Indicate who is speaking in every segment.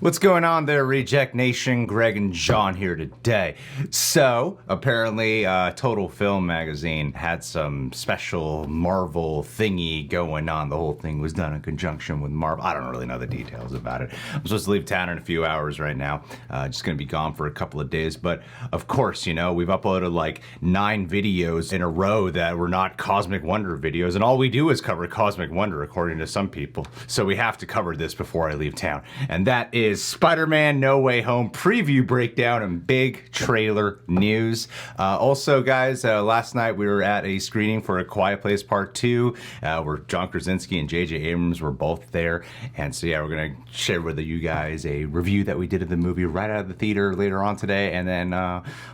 Speaker 1: What's going on there, Reject Nation? Greg and John here today. So, apparently, Total Film Magazine had some special Marvel thingy going on. The whole thing was done in conjunction with Marvel. I don't really know the details about it. I'm supposed to leave town in a few hours right now. Just going to be gone for a couple of days. But, of course, you know, we've uploaded like 9 videos in a row that were not Cosmic Wonder videos. And all we do is cover Cosmic Wonder, according to some people. So we have to cover this before I leave town. And that is Spider-Man No Way Home preview breakdown and big trailer news. Also, guys, last night we were at a screening for A Quiet Place Part 2 where John Krasinski and J.J. Abrams were both there. And so, yeah, we're going to share with you guys a review that we did of the movie right out of the theater later on today. And then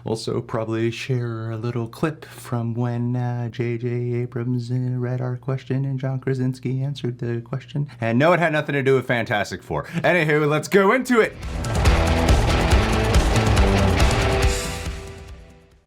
Speaker 1: also probably share a little clip from when J.J. Abrams read our question and John Krasinski answered the question. And no, it had nothing to do with Fantastic Four. Anywho, let's go into it.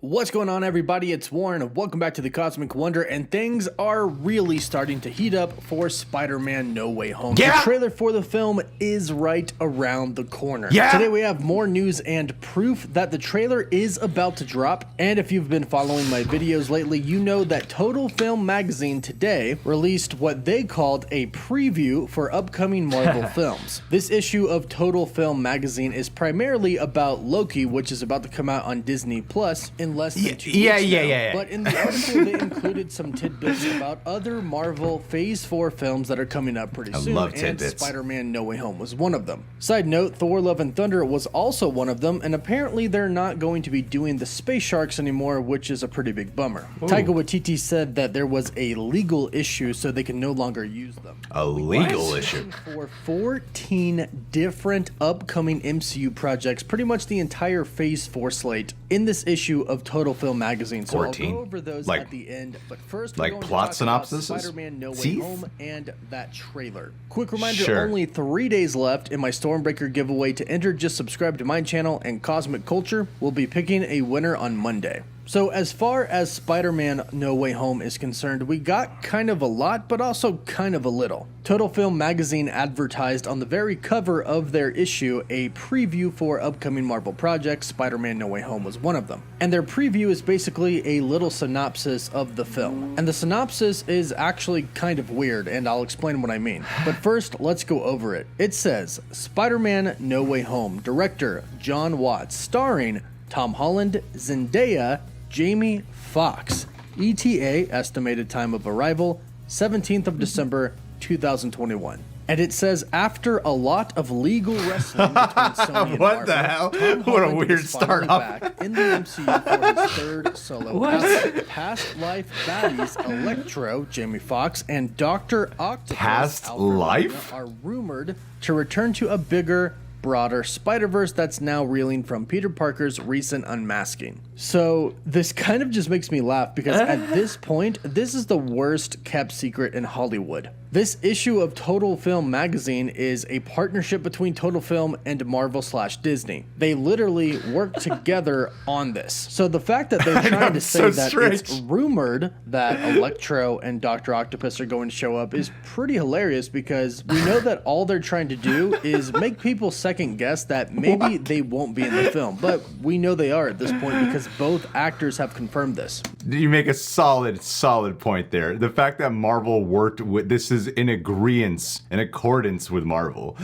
Speaker 2: What's going on, everybody? It's Warren, and welcome back to the Cosmic Wonder, and things are really starting to heat up for Spider-Man No Way Home.
Speaker 1: Yeah!
Speaker 2: The trailer for the film is right around the corner.
Speaker 1: Yeah!
Speaker 2: Today we have more news and proof that the trailer is about to drop, and if you've been following my videos lately, you know that Total Film Magazine today released what they called a preview for upcoming Marvel films. This issue of Total Film Magazine is primarily about Loki, which is about to come out on Disney Plus in less than 2 weeks now. But in the article, they included some tidbits about other Marvel Phase 4 films that are coming up pretty soon, and Spider-Man No Way Home was one of them. Side note, Thor Love and Thunder was also one of them, and apparently they're not going to be doing the space sharks anymore, which is a pretty big bummer. Ooh. Taika Waititi said that there was a legal issue, so they can no longer use them.
Speaker 1: A legal issue?
Speaker 2: For 14 different upcoming MCU projects, pretty much the entire Phase 4 slate, in this issue of Total Film Magazine. So
Speaker 1: 14?
Speaker 2: I'll go over those at the end, but first we're
Speaker 1: like
Speaker 2: going
Speaker 1: plot
Speaker 2: to talk
Speaker 1: synopsis?
Speaker 2: about Spider-Man No Way Home and that trailer. Quick reminder, only 3 days left in my Stormbreaker giveaway. To enter, just subscribe to my channel, and Cosmic Culture will be picking a winner on Monday. So as far as Spider-Man No Way Home is concerned, we got kind of a lot, but also kind of a little. Total Film Magazine advertised on the very cover of their issue a preview for upcoming Marvel projects. Spider-Man No Way Home was one of them. And their preview is basically a little synopsis of the film. And the synopsis is actually kind of weird, and I'll explain what I mean. But first, let's go over it. It says, Spider-Man No Way Home, director John Watts, starring Tom Holland, Zendaya, Jamie Foxx. ETA, estimated time of arrival, 17th of December, 2021. And it says, after a lot of legal wrestling between Sony and
Speaker 1: what
Speaker 2: Marvel,
Speaker 1: the hell?
Speaker 2: Tom
Speaker 1: What a
Speaker 2: Holland
Speaker 1: weird
Speaker 2: is
Speaker 1: start
Speaker 2: finally back in the MCU for his third solo outing. Past life baddies Electro, Jamie Foxx, and Dr. Octopus,
Speaker 1: Past
Speaker 2: Alfred
Speaker 1: life?
Speaker 2: Molina, are rumored to return to a bigger, broader Spider-Verse that's now reeling from Peter Parker's recent unmasking. So this kind of just makes me laugh because at this point, this is the worst kept secret in Hollywood. This issue of Total Film Magazine is a partnership between Total Film and Marvel/Disney. They literally work together on this. So the fact that they're trying to say that it's rumored that Electro and Dr. Octopus are going to show up is pretty hilarious, because we know that all they're trying to do is make people second guess that maybe they won't be in the film. But we know they are at this point because both actors have confirmed this.
Speaker 1: You make a solid point there. The fact that Marvel worked with this is in accordance with Marvel.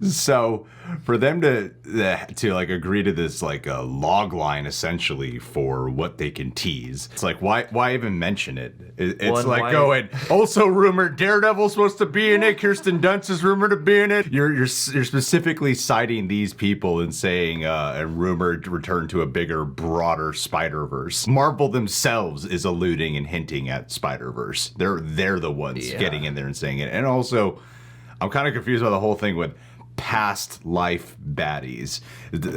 Speaker 1: So for them to like agree to this like a log line essentially for what they can tease, it's like why even mention it? It's like going also rumored Daredevil's supposed to be in it. Kirsten Dunst is rumored to be in it. You're specifically citing these people and saying a rumored return to a bigger, broader Spider-Verse. Marvel themselves is alluding and hinting at Spider-Verse. They're the ones getting in there and saying it. And also, I'm kind of confused by the whole thing with past life baddies.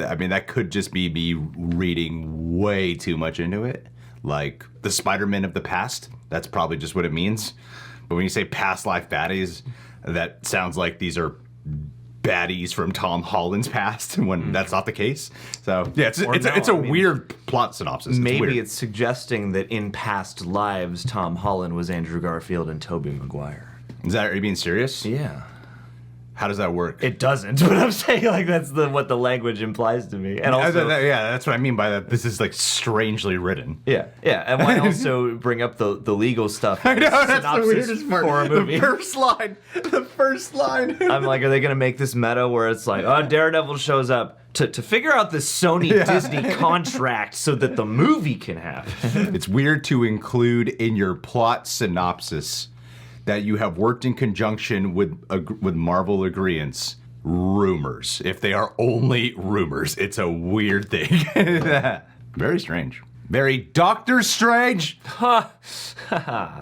Speaker 1: I mean, that could just be me reading way too much into it. Like the Spider-Man of the past, that's probably just what it means. But when you say past life baddies, that sounds like these are baddies from Tom Holland's past when that's not the case. So yeah, it's a weird plot synopsis.
Speaker 3: Maybe it's suggesting that in past lives, Tom Holland was Andrew Garfield and Tobey Maguire.
Speaker 1: Are you being serious?
Speaker 3: Yeah.
Speaker 1: How does that work?
Speaker 3: It doesn't, but I'm saying like that's what the language implies to me. And also,
Speaker 1: yeah, that's what I mean by that. This is like strangely written.
Speaker 3: Yeah, and why also bring up the legal stuff?
Speaker 1: I know, that's the weirdest part.
Speaker 3: For a movie.
Speaker 1: The first line.
Speaker 3: I'm like, are they gonna make this meta where it's like, oh, Daredevil shows up to figure out the Sony Disney contract so that the movie can happen?
Speaker 1: It's weird to include in your plot synopsis that you have worked in conjunction with Marvel agreements. Rumors. If they are only rumors, it's a weird thing. Very strange. Very Doctor Strange.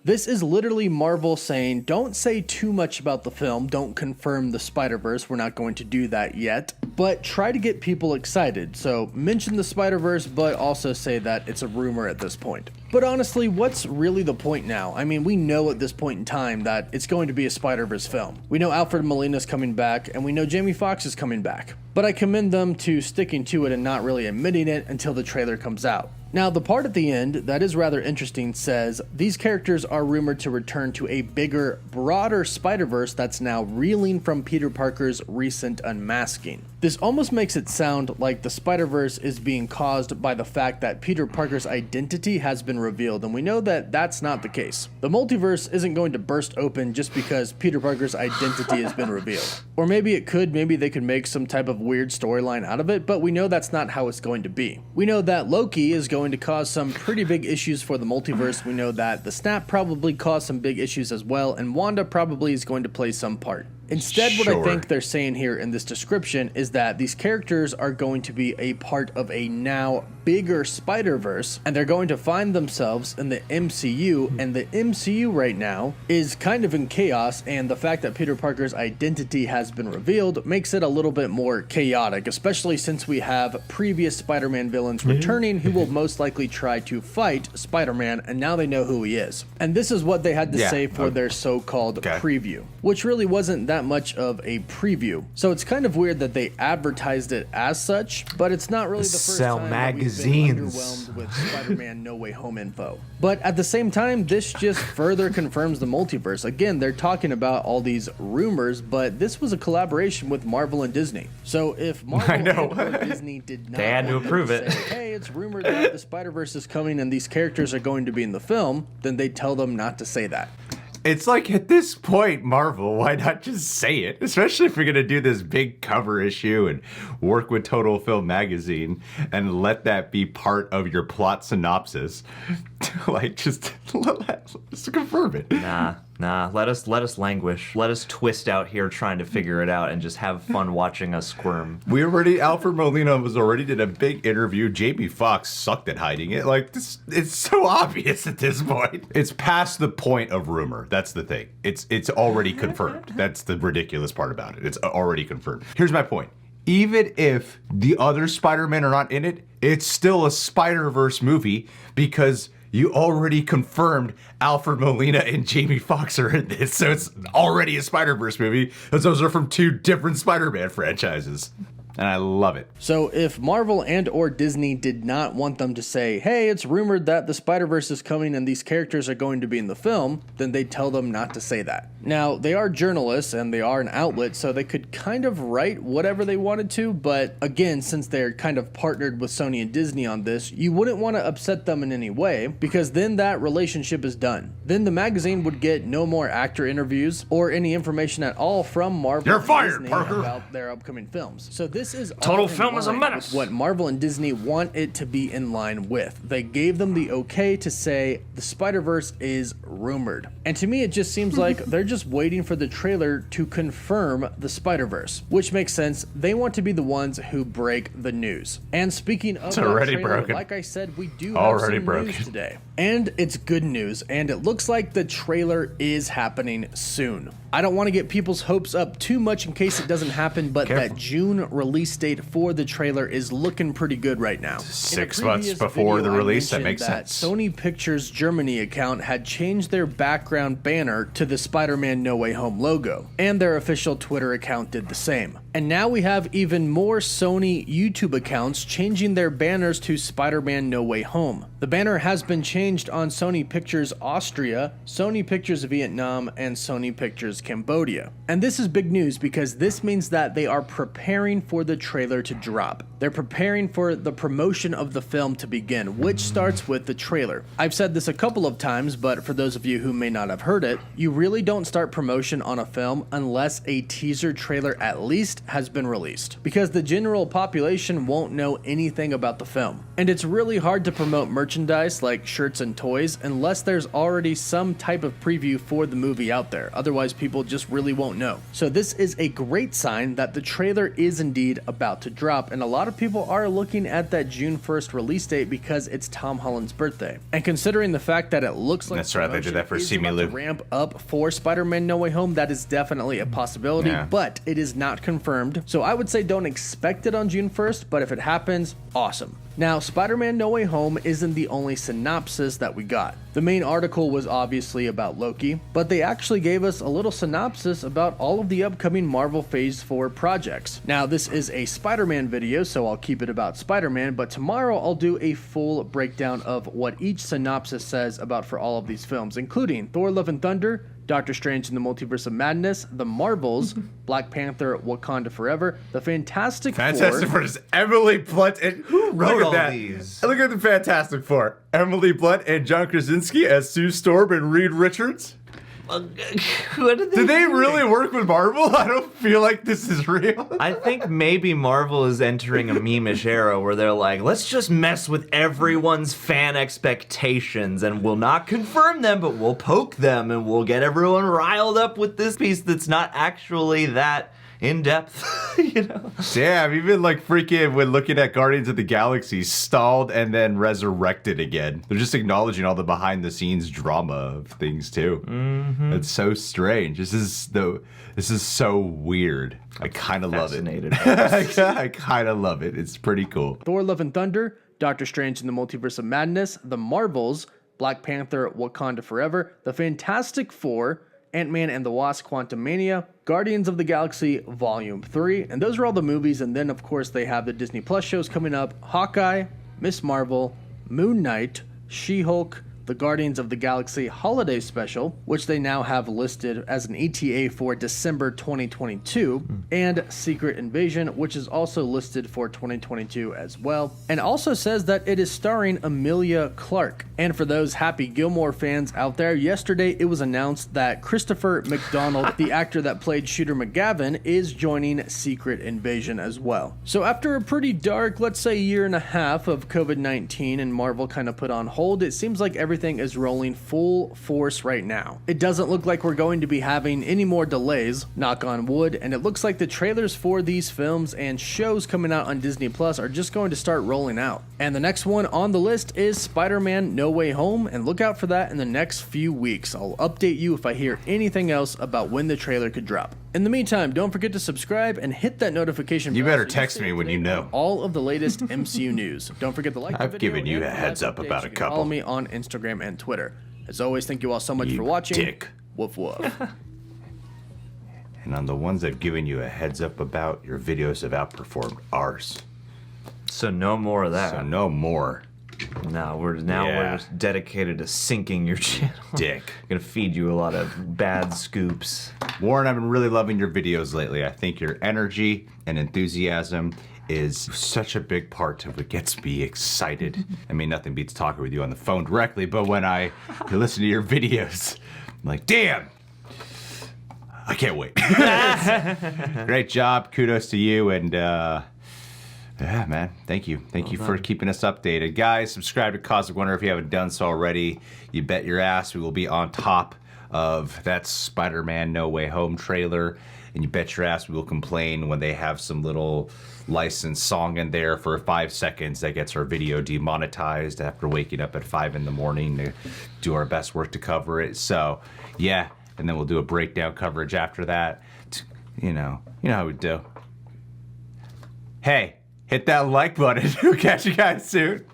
Speaker 2: This is literally Marvel saying, don't say too much about the film, don't confirm the Spider-Verse, we're not going to do that yet, but try to get people excited. So mention the Spider-Verse, but also say that it's a rumor at this point. But honestly, what's really the point now? I mean, we know at this point in time that it's going to be a Spider-Verse film. We know Alfred Molina's coming back, and we know Jamie Foxx is coming back. But I commend them to sticking to it and not really admitting it until the trailer comes out. Now, the part at the end that is rather interesting says, these characters are rumored to return to a bigger, broader Spider-Verse that's now reeling from Peter Parker's recent unmasking. This almost makes it sound like the Spider-Verse is being caused by the fact that Peter Parker's identity has been revealed, and we know that that's not the case. The multiverse isn't going to burst open just because Peter Parker's identity has been revealed. Or maybe it could, maybe they could make some type of weird storyline out of it, but we know that's not how it's going to be. We know that Loki is going to cause some pretty big issues for the multiverse. We know that the Snap probably caused some big issues as well, and Wanda probably is going to play some part. Instead, what I think they're saying here in this description is that these characters are going to be a part of a now bigger Spider-Verse, and they're going to find themselves in the MCU, and the MCU right now is kind of in chaos, and the fact that Peter Parker's identity has been revealed makes it a little bit more chaotic, especially since we have previous Spider-Man villains returning who will most likely try to fight Spider-Man, and now they know who he is. And this is what they had to say for their so-called preview, which really wasn't that much of a preview. So it's kind of weird that they advertised it as such, but it's not really the first time that we've been underwhelmed with Spider-Man No Way Home info. But at the same time, this just further confirms the multiverse. Again, they're talking about all these rumors, but this was a collaboration with Marvel and Disney. So if Marvel and Disney did not,
Speaker 3: they had to approve it.
Speaker 2: Say, hey, it's rumored that the Spider-Verse is coming and these characters are going to be in the film, then they tell them not to say that.
Speaker 1: It's like, at this point, Marvel, why not just say it? Especially if you're going to do this big cover issue and work with Total Film Magazine and let that be part of your plot synopsis. Like, just confirm it.
Speaker 3: Nah, let us languish. Let us twist out here trying to figure it out and just have fun watching us squirm.
Speaker 1: Alfred Molina did a big interview. Jamie Foxx sucked at hiding it. Like, this, it's so obvious at this point. It's past the point of rumor. That's the thing. It's already confirmed. That's the ridiculous part about it. It's already confirmed. Here's my point. Even if the other Spider-Men are not in it, it's still a Spider-Verse movie because you already confirmed Alfred Molina and Jamie Foxx are in this, so it's already a Spider-Verse movie, because those are from two different Spider-Man franchises. And I love it.
Speaker 2: So if Marvel and or Disney did not want them to say, hey, it's rumored that the Spider-Verse is coming and these characters are going to be in the film, then they'd tell them not to say that. Now, they are journalists and they are an outlet, so they could kind of write whatever they wanted to, but again, since they're kind of partnered with Sony and Disney on this, you wouldn't want to upset them in any way, because then that relationship is done. Then the magazine would get no more actor interviews or any information at all from Marvel and Disney about their upcoming films. So this is
Speaker 3: Total Film is a menace.
Speaker 2: What Marvel and Disney want it to be in line with. They gave them the okay to say the Spider-Verse is rumored. And to me, it just seems like they're just waiting for the trailer to confirm the Spider-Verse, which makes sense. They want to be the ones who break the news. And speaking of the trailer, like I said, we do have some news today. And it's good news, and it looks like the trailer is happening soon. I don't want to get people's hopes up too much in case it doesn't happen, but that June release date for the trailer is looking pretty good right now.
Speaker 1: 6 months before the release, that makes sense.
Speaker 2: Sony Pictures Germany account had changed their background banner to the Spider-Man No Way Home logo, and their official Twitter account did the same. And now we have even more Sony YouTube accounts changing their banners to Spider-Man No Way Home. The banner has been changed on Sony Pictures Austria, Sony Pictures Vietnam, and Sony Pictures Cambodia. And this is big news because this means that they are preparing for the trailer to drop. They're preparing for the promotion of the film to begin, which starts with the trailer. I've said this a couple of times, but for those of you who may not have heard it, you really don't start promotion on a film unless a teaser trailer at least has been released, because the general population won't know anything about the film. And it's really hard to promote merchandise like shirts and toys unless there's already some type of preview for the movie out there. Otherwise, people just really won't know. So this is a great sign that the trailer is indeed about to drop, and a lot of people are looking at that June 1st release date because it's Tom Holland's birthday. And considering the fact that it looks like
Speaker 1: that's right, they did that for
Speaker 2: Simu Liu. Ramp up for Spider-Man No Way Home, that is definitely a possibility, but it is not confirmed. So I would say don't expect it on June 1st, but if it happens, awesome. Now, Spider-Man No Way Home isn't the only synopsis that we got. The main article was obviously about Loki, but they actually gave us a little synopsis about all of the upcoming Marvel Phase 4 projects. Now, this is a Spider-Man video, so I'll keep it about Spider-Man, but tomorrow I'll do a full breakdown of what each synopsis says about for all of these films, including Thor: Love and Thunder, Doctor Strange in the Multiverse of Madness, The Marvels, Black Panther, Wakanda Forever, The Fantastic Four.
Speaker 1: Is Emily Blunt and who
Speaker 3: wrote all these?
Speaker 1: Look at the Fantastic Four. Emily Blunt and John Krasinski as Sue Storm and Reed Richards.
Speaker 3: What did
Speaker 1: they really work with Marvel? I don't feel like this is real.
Speaker 3: I think maybe Marvel is entering a meme-ish era where they're like, let's just mess with everyone's fan expectations and we'll not confirm them, but we'll poke them and we'll get everyone riled up with this piece that's not actually that in-depth, you know?
Speaker 1: Damn, even like freaking when looking at Guardians of the Galaxy, stalled and then resurrected again. They're just acknowledging all the behind-the-scenes drama of things too. It's so strange. This is so weird. I kind of love it. I kind of love it. It's pretty cool.
Speaker 2: Thor: Love and Thunder, Doctor Strange in the Multiverse of Madness, The Marvels, Black Panther, Wakanda Forever, The Fantastic Four, Ant-Man and the Wasp: Quantumania, Guardians of the Galaxy Volume 3, and those are all the movies, and then of course they have the Disney Plus shows coming up: Hawkeye, Miss Marvel, Moon Knight, She-Hulk, the Guardians of the Galaxy Holiday Special, which they now have listed as an ETA for December 2022, and Secret Invasion, which is also listed for 2022 as well, and also says that it is starring Emilia Clarke. And for those Happy Gilmore fans out there, yesterday it was announced that Christopher McDonald, the actor that played Shooter McGavin, is joining Secret Invasion as well. So after a pretty dark, let's say year and a half of COVID-19 and Marvel kind of put on hold, it seems like everything is rolling full force right now. It doesn't look like we're going to be having any more delays, knock on wood, and it looks like the trailers for these films and shows coming out on Disney Plus are just going to start rolling out. And the next one on the list is Spider-Man No Way Home, and look out for that in the next few weeks. I'll update you if I hear anything else about when the trailer could drop. In the meantime, don't forget to subscribe and hit that notification bell.
Speaker 1: You better text me when you know
Speaker 2: all of the latest MCU news. Don't forget to like the video.
Speaker 1: I've given you a heads up about a couple.
Speaker 2: Follow me on Instagram and Twitter. As always, thank you all so much for watching.
Speaker 1: Dick.
Speaker 2: Woof woof.
Speaker 1: And on the ones I've given you a heads up about, your videos have outperformed ours.
Speaker 3: So no more of that.
Speaker 1: So no more.
Speaker 3: No, we're just dedicated to sinking your channel.
Speaker 1: Dick.
Speaker 3: Gonna feed you a lot of bad scoops.
Speaker 1: Warren, I've been really loving your videos lately. I think your energy and enthusiasm is such a big part of what gets me excited. I mean, nothing beats talking with you on the phone directly, but when I listen to your videos, I'm like, damn, I can't wait. Great job. Kudos to you. And yeah, man, thank you. Thank you for keeping us updated. Guys, subscribe to Cosmic Wonder if you haven't done so already. You bet your ass we will be on top of that Spider-Man No Way Home trailer. And you bet your ass we will complain when they have some little licensed song in there for 5 seconds that gets our video demonetized after waking up at 5 in the morning to do our best work to cover it. So, yeah, and then we'll do a breakdown coverage after that. You know how we do. Hey, hit that like button. We'll catch you guys soon.